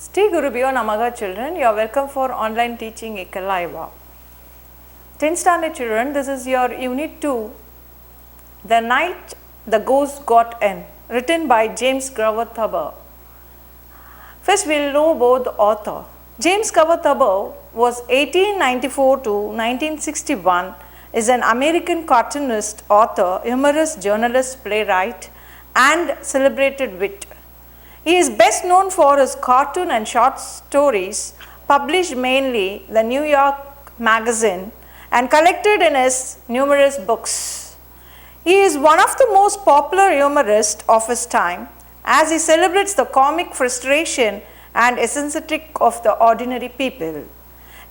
Sri Gurubhyo Namaha children, you are welcome for online teaching Ekkalaiva. 10th standard children, this is your unit 2, The Night the Ghost Got In, written by James Thaber. First we will know about the author. James Thaber was 1894 to 1961, is an American cartoonist, author, humorist, journalist, playwright and celebrated wit. He is best known for his cartoon and short stories published mainly the New York Magazine and collected in his numerous books. He is one of the most popular humorists of his time as he celebrates the comic frustration and eccentric of the ordinary people.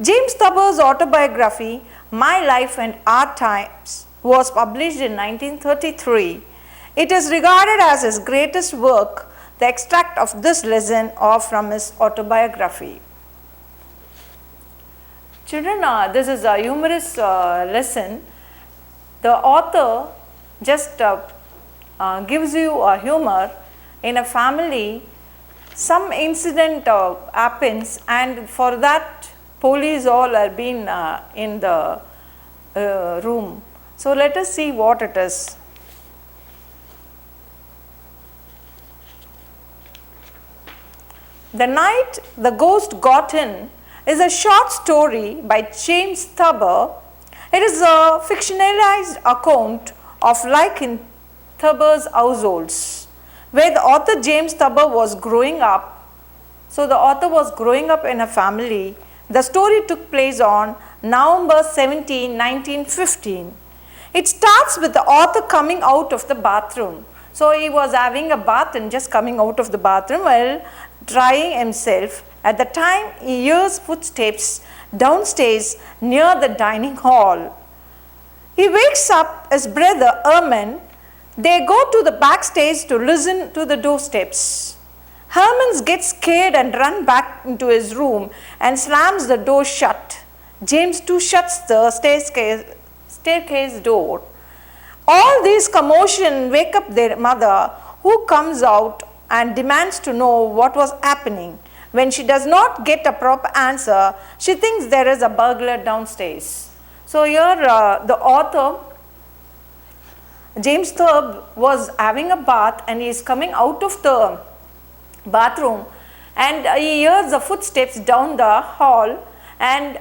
James Thaber's autobiography, My Life and Our Times, was published in 1933. It is regarded as his greatest work. The extract of this lesson are from his autobiography. Children, this is a humorous lesson. The author just gives you a humor. In a family, some incident happens, and for that police all are being in the room. So let us see what it is. The Night the Ghost Got In is a short story by James Thaber. It is a fictionalized account of life in Thaber's households, where the author James Thaber was growing up. So the author was growing up in a family. The story took place on November 17, 1915. It starts with the author coming out of the bathroom. So he was having a bath and just coming out of the bathroom while drying himself. At the time he hears footsteps downstairs near the dining hall. He wakes up his brother Herman. They go to the backstage to listen to the doorsteps. Herman gets scared and runs back into his room and slams the door shut. James too shuts the staircase door. All these commotion wake up their mother, who comes out and demands to know what was happening. When she does not get a proper answer, she thinks there is a burglar downstairs. So here the author James Thaber was having a bath and he is coming out of the bathroom and he hears the footsteps down the hall, and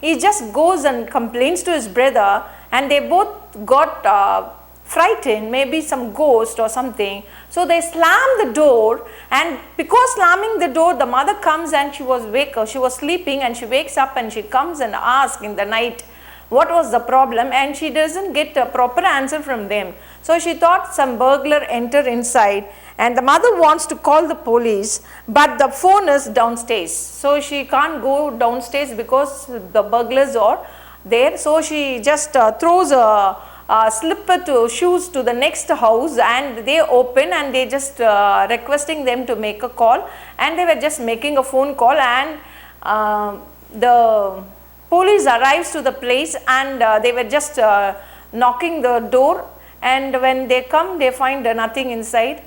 he just goes and complains to his brother, and they both got frightened, maybe some ghost or something. So they slam the door, and because slamming the door, the mother comes and she was sleeping, and she wakes up and she comes and asks in the night what was the problem, and she doesn't get a proper answer from them. So she thought some burglar entered inside, and the mother wants to call the police, but the phone is downstairs. So she can't go downstairs because the burglars are there. So she just throws a slipper to shoes to the next house, and they open and they just requesting them to make a call, and they were just making a phone call, and the police arrives to the place, and they were just knocking the door, and when they come they find nothing inside.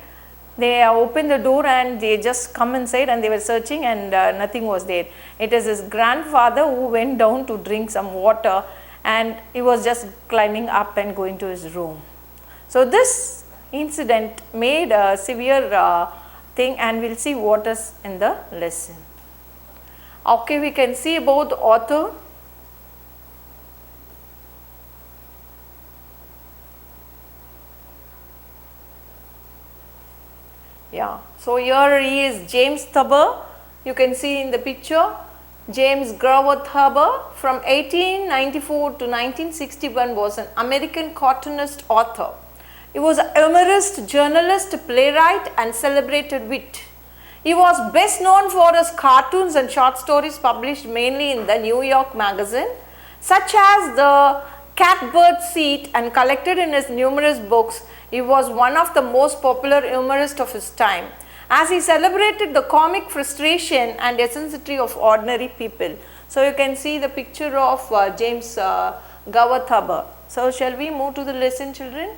They open the door and they just come inside, and they were searching, and nothing was there. It is his grandfather who went down to drink some water, and he was just climbing up and going to his room. So this incident made a severe thing, and we will see what is in the lesson. Okay, we can see about the author. Yeah, so here he is, James Thaber. You can see in the picture, James Thaber from 1894 to 1961 was an American cartoonist author. He was a humorist, journalist, playwright and celebrated wit. He was best known for his cartoons and short stories published mainly in the New York Magazine, such as the Catbird Seat, and collected in his numerous books. He was one of the most popular humorists of his time, as he celebrated the comic frustration and eccentricity of ordinary people. So you can see the picture of James Thaber. So shall we move to the lesson, children?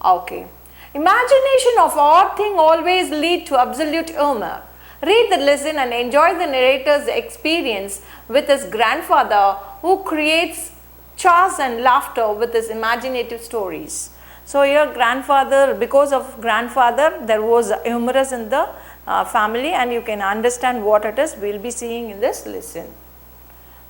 Okay. Imagination of odd thing always lead to absolute humor. Read the lesson and enjoy the narrator's experience with his grandfather who creates chores and laughter with his imaginative stories. So your grandfather, because of grandfather, there was humorous in the family, and you can understand what it is. We will be seeing in this lesson.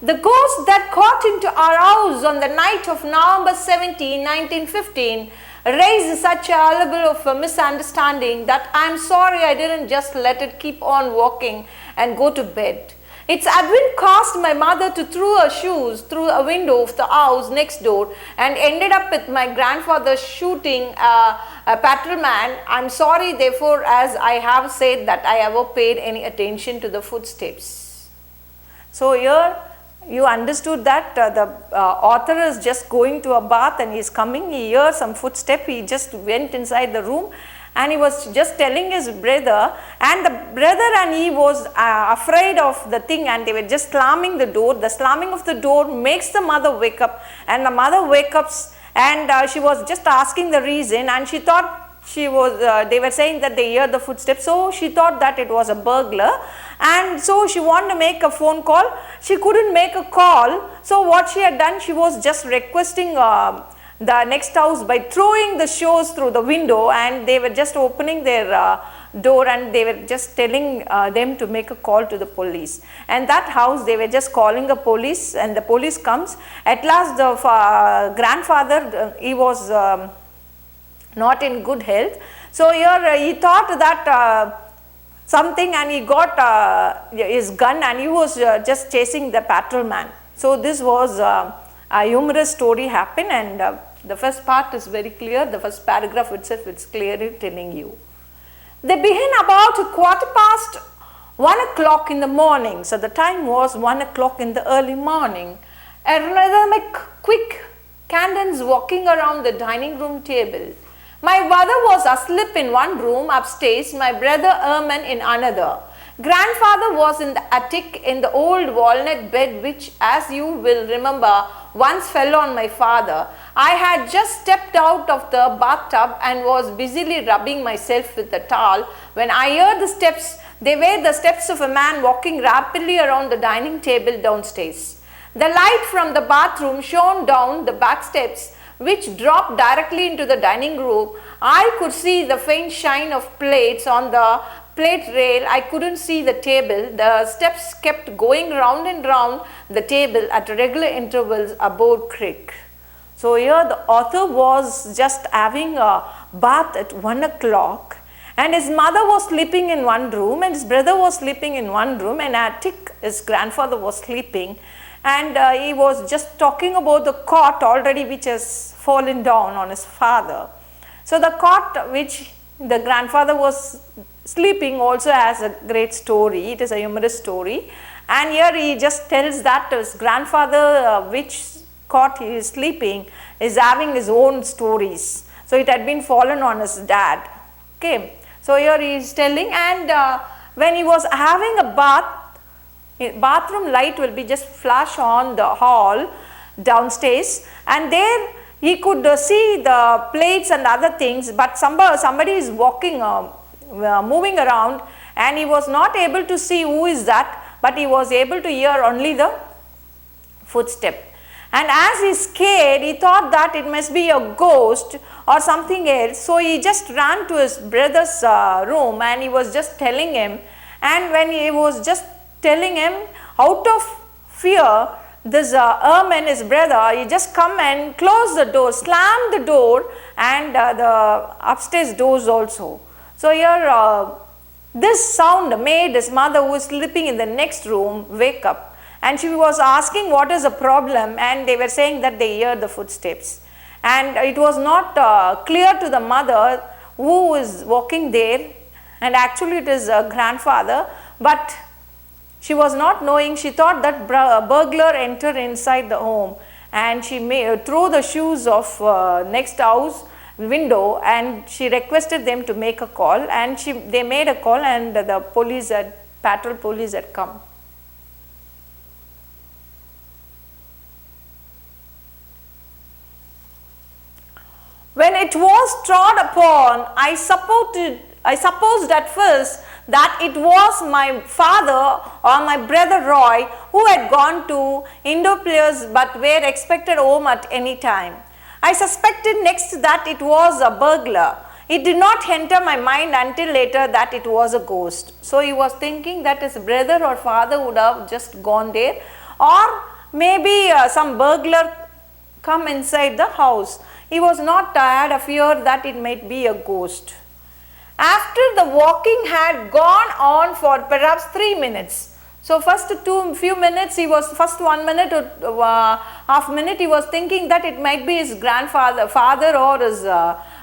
The ghost that caught into our house on the night of November 17, 1915 raised such a hullabaloo of a misunderstanding that I am sorry I didn't just let it keep on walking and go to bed. Its advent caused my mother to throw her shoes through a window of the house next door and ended up with my grandfather shooting a patrolman. I am sorry therefore, as I have said, that I ever paid any attention to the footsteps. So here you understood that the author is just going to a bath and he is coming, he hears some footstep, he just went inside the room and he was just telling his brother, and the brother and he was afraid of the thing, and they were just slamming the door. The slamming of the door makes the mother wake up, and the mother wakes up and she was just asking the reason, and she thought she was they were saying that they hear the footsteps, so she thought that it was a burglar, and so she wanted to make a phone call. She couldn't make a call, so what she had done, she was just requesting the next house by throwing the shoes through the window, and they were just opening their door and they were just telling them to make a call to the police. And that house, they were just calling the police, and the police comes. At last the grandfather, he was not in good health. So here he thought that something, and he got his gun and he was just chasing the patrolman. So this was a humorous story happened, and the first part is very clear. The first paragraph itself is clearly telling you. They began about 1:15 o'clock in the morning. So the time was 1 o'clock in the early morning. A rhythmic, quick cadence walking around the dining room table. My mother was asleep in one room upstairs, my brother Herman in another. Grandfather was in the attic in the old walnut bed which, as you will remember, once fell on my father. I had just stepped out of the bathtub and was busily rubbing myself with a towel when I heard the steps. They were the steps of a man walking rapidly around the dining table downstairs. The light from the bathroom shone down the back steps which dropped directly into the dining room. I could see the faint shine of plates on the plate rail. I couldn't see the table. The steps kept going round and round the table at regular intervals above creak. So here the author was just having a bath at 1 o'clock, and his mother was sleeping in one room and his brother was sleeping in one room, and attic his grandfather was sleeping, and he was just talking about the cot already which has fallen down on his father. So the cot which the grandfather was sleeping also has a great story. It is a humorous story, and here he just tells that his grandfather which cot he is sleeping is having his own stories. So it had been fallen on his dad. Okay. So here he is telling, and when he was having a bath, bathroom light will be just flash on the hall downstairs, and there he could see the plates and other things, but somebody is walking moving around, and he was not able to see who is that, but he was able to hear only the footstep. And as he scared, he thought that it must be a ghost or something else. So he just ran to his brother's room, and he was just telling him, and when he was just telling him, out of fear, this Herman, his brother, he just come and close the door, slam the door, and the upstairs doors also. So here this sound made his mother, who was sleeping in the next room, wake up. And she was asking what is the problem, and they were saying that they hear the footsteps. And it was not clear to the mother who is walking there, and actually it is a grandfather, but she was not knowing. She thought that burglar entered inside the home, and she threw the shoes of next house window, and she requested them to make a call, and they made a call, and the patrol police had come. When it it was trod upon, I supposed at first that it was my father or my brother Roy who had gone to Indoplius but were expected home at any time. I suspected next that it was a burglar. It did not enter my mind until later that it was a ghost. So he was thinking that his brother or father would have just gone there, or maybe some burglar come inside the house. He was not had a fear that it might be a ghost. After the walking had gone on for perhaps 3 minutes. So first few minutes he was, first 1 minute or half minute he was thinking that it might be his father or his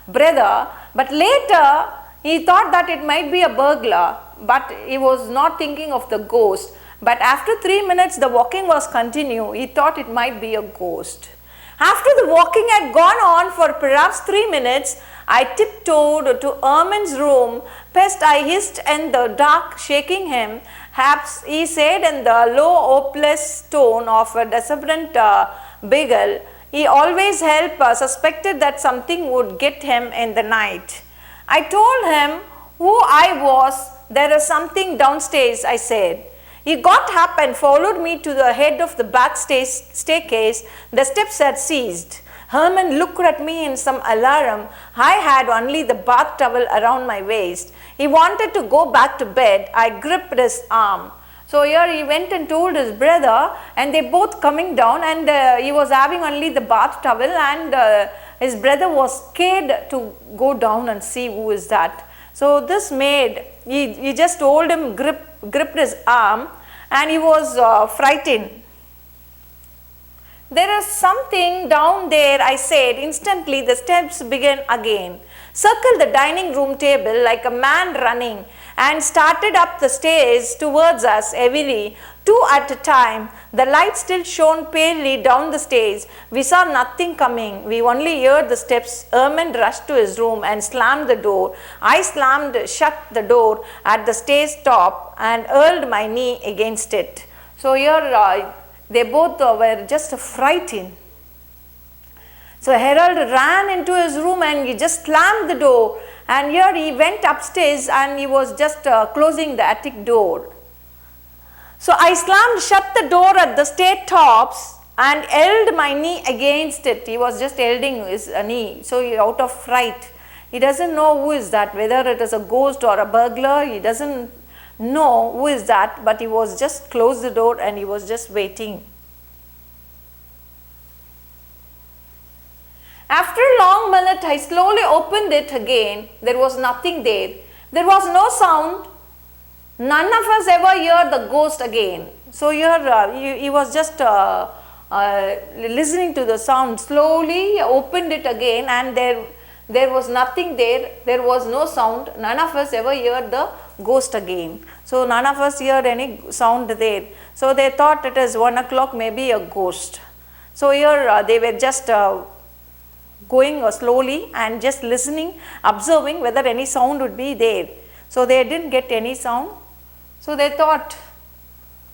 brother, but later he thought that it might be a burglar, but he was not thinking of the ghost. But after 3 minutes the walking was continued, he thought it might be a ghost. After the walking had gone on for perhaps 3 minutes, I tiptoed to Ermine's room. Pest, I hissed in the dark, shaking him. Perhaps he said in the low, hopeless tone of a desperate beagle. He always suspected that something would get him in the night. I told him who I was. There is something downstairs, I said. He got up and followed me to the head of the back staircase. The steps had ceased. Herman looked at me in some alarm. I had only the bath towel around my waist. He wanted to go back to bed. I gripped his arm. So here he went and told his brother, and they both coming down, and he was having only the bath towel, and his brother was scared to go down and see who is that. So this maid, he just told him, gripped his arm, and he was frightened. There is something down there, I said. Instantly the steps began again. Circled the dining room table like a man running, and started up the stairs towards us heavily, 2 at a time. The light still shone palely down the stairs. We saw nothing coming. We only heard the steps. Ermine rushed to his room and slammed the door. I slammed shut the door at the stairs top and hurled my knee against it. So here they both were just frightened. So Harold ran into his room and he just slammed the door, and here he went upstairs and he was just closing the attic door. So I slammed shut the door at the stair tops and held my knee against it. He was just holding his knee, so he out of fright. He doesn't know who is that, whether it is a ghost or a burglar. He doesn't know who is that, but he was just closed the door and he was just waiting. After a long minute, I slowly opened it again. There was nothing there. There was no sound. None of us ever heard the ghost again. So here he was just listening to the sound. Slowly opened it again, and there was nothing there. There was no sound. None of us ever heard the ghost again. So none of us heard any sound there. So they thought it is 1 o'clock, maybe a ghost. So here they were just going slowly and just listening, observing whether any sound would be there. So they didn't get any sound. So they thought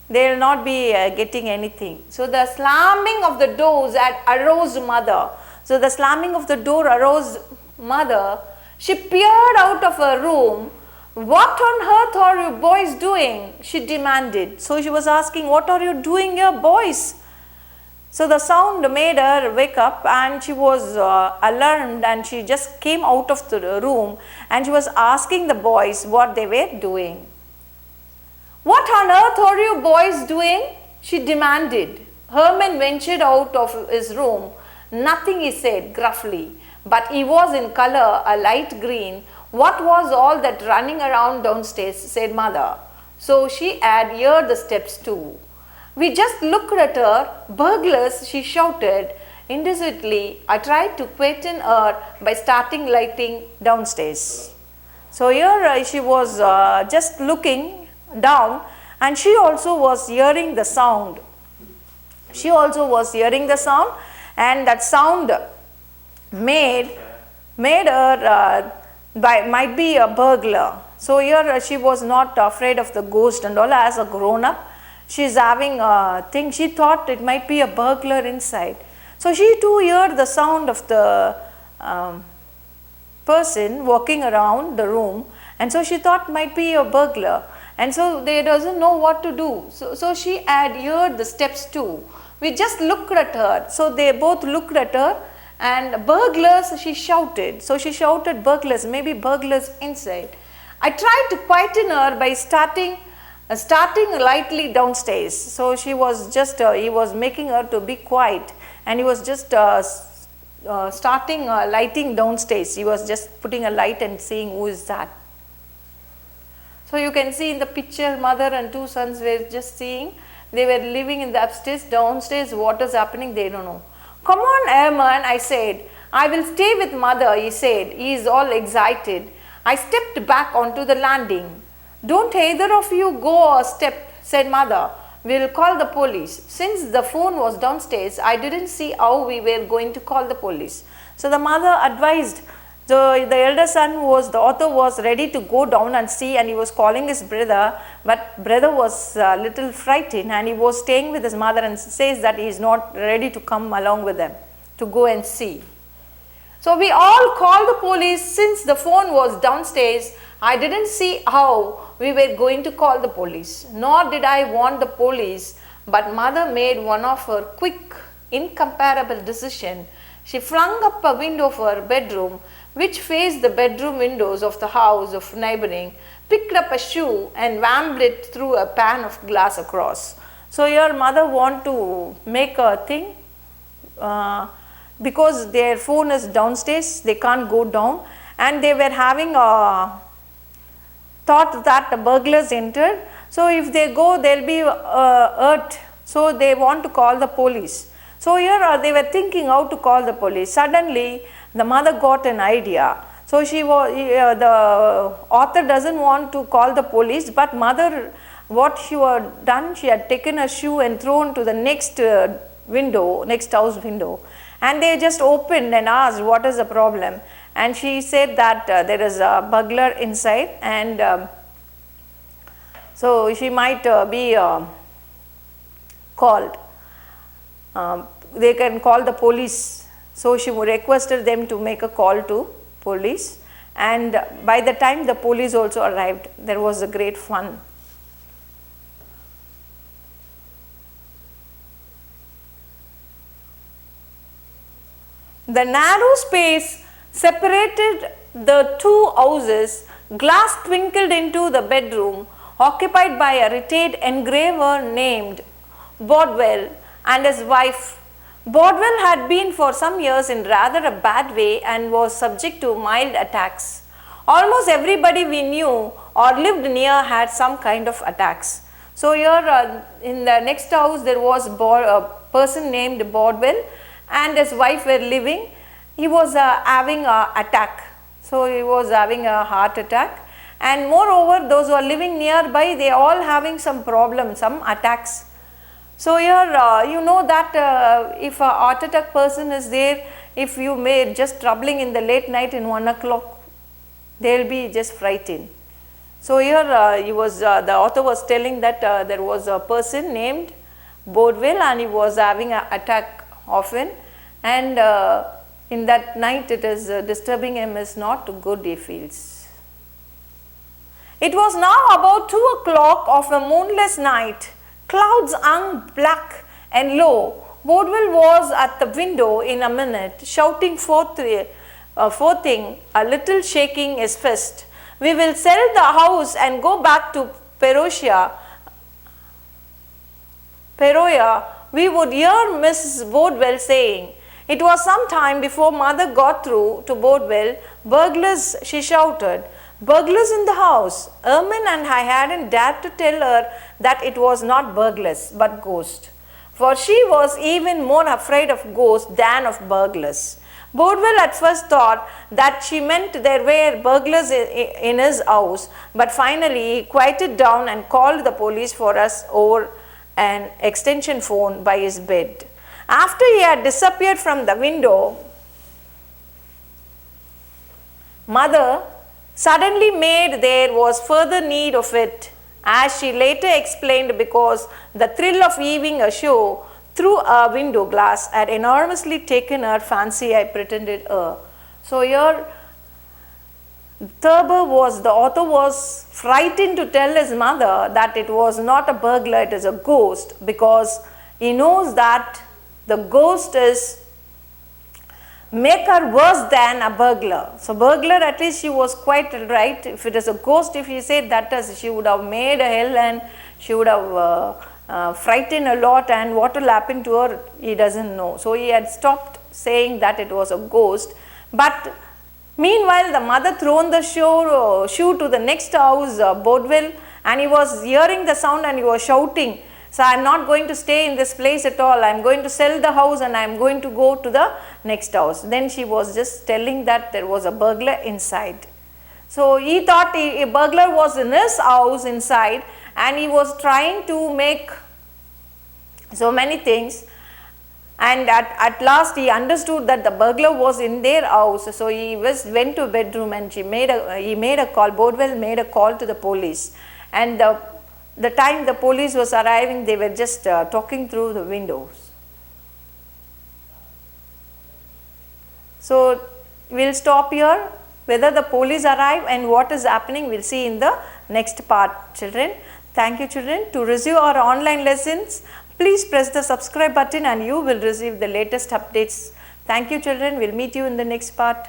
they will not be getting anything. So the slamming of the doors had aroused mother. So the slamming of the door aroused mother. She peered out of her room. What on earth are you boys doing? She demanded. So she was asking, what are you doing here, boys? So the sound made her wake up, and she was alarmed, and she just came out of the room and she was asking the boys what they were doing. What on earth are you boys doing? She demanded. Herman ventured out of his room. Nothing, he said gruffly, but he was in color a light green. What was all that running around downstairs? Said mother. So she had heard the steps too. We just looked at her. Burglars, she shouted. Indiscreetly, I tried to quieten her by starting lighting downstairs. So here she was just looking down, and she also was hearing the sound. She also was hearing the sound, and that sound made her might be a burglar. So here she was not afraid of the ghost and all. As a grown up, she is having a thing. She thought it might be a burglar inside. So she too heard the sound of the person walking around the room, and so she thought might be a burglar, and so they doesn't know what to do. So she had heard the steps too. We just looked at her. So they both looked at her, and burglars, she shouted. So she shouted burglars, maybe burglars inside. I tried to quieten her by starting lightly downstairs. So she was just, he was making her to be quiet, and he was just starting lighting downstairs. He was just putting a light and saying, who is that? So you can see in the picture, mother and two sons were just seeing, they were living in the upstairs, downstairs, what is happening, they don't know. Come on, Herman, I said. I will stay with mother, he said. He is all excited. I stepped back onto the landing. Don't either of you go a step, said mother. We will call the police. Since the phone was downstairs, I didn't see how we were going to call the police. So the mother advised. The elder son was, the author was ready to go down and see, and he was calling his brother, but brother was a little frightened, and he was staying with his mother, and says that he is not ready to come along with them to go and see. So we all called the police. Since the phone was downstairs, I didn't see how we were going to call the police, nor did I want the police, but mother made one of her quick, incomparable decision. She flung up a window of her bedroom, which faced the bedroom windows of the house of neighboring, picked up a shoe and whammed it through a pane of glass across. So your mother want to make a thing, because their phone is downstairs, they can't go down, and they were having a thought that the burglars entered. So if they go, there will be hurt. So they want to call the police. So here they were thinking how to call the police. Suddenly the mother got an idea. So she was, the author doesn't want to call the police, but mother, what she had done, she had taken a shoe and thrown to the next window, next house window, and they just opened and asked what is the problem. And she said that there is a burglar inside, and so she might be called. They can call the police. So she requested them to make a call to police, and by the time the police also arrived, there was a great fun. The narrow space separated the two houses. Glass twinkled into the bedroom occupied by a retired engraver named Bodwell and his wife. Bodwell had been for some years in rather a bad way and was subject to mild attacks. Almost everybody we knew or lived near had some kind of attacks. So here in the next house there was a person named Bodwell, and his wife were living. He was having an attack. So he was having a heart attack, and moreover those who are living nearby, they are all having some problems, some attacks. So here you know that if a heart attack person is there, if you may just troubling in the late night in 1 o'clock, they will be just frightened. So here the author was telling that there was a person named Bodwell, and he was having an attack often, and in that night it is disturbing him is not good, he feels. It was now about 2 o'clock of a moonless night. Clouds hung black and low. Bodwell was at the window in a minute, shouting forthing, a little shaking his fist. We will sell the house and go back to Peroia. We would hear Mrs. Bodwell saying. It was some time before mother got through to Bodwell. Burglars, she shouted. Burglars in the house. Herman and I hadn't dared to tell her that it was not burglars but ghosts, for she was even more afraid of ghosts than of burglars. Bodwell at first thought that she meant there were burglars in his house, but finally he quieted down and called the police for us over an extension phone by his bed. After he had disappeared from the window, mother suddenly made there was further need of it, as she later explained, because the thrill of viewing a show through a window glass had enormously taken her fancy, I pretended her. So here The author was frightened to tell his mother that it was not a burglar, it is a ghost, because he knows that the ghost is make her worse than a burglar. So burglar, at least she was quite right. If it is a ghost, if he said that is, she would have made a hell and she would have frightened a lot, and what will happen to her, he doesn't know. So he had stopped saying that it was a ghost. But meanwhile, the mother thrown the shoe to the next house, Bodwell, and he was hearing the sound and he was shouting, so I am not going to stay in this place at all, I am going to sell the house and I am going to go to the next house. Then she was just telling that there was a burglar inside. So he thought a burglar was in his house inside, and he was trying to make so many things, and at last he understood that the burglar was in their house. So he went to a bedroom and he made a call. Bodwell made a call to the police, and the time the police was arriving, they were just talking through the windows. So we will stop here. Whether the police arrive and what is happening, we will see in the next part, children. Thank you, children. To receive our online lessons, please press the subscribe button and you will receive the latest updates. Thank you, children. We will meet you in the next part.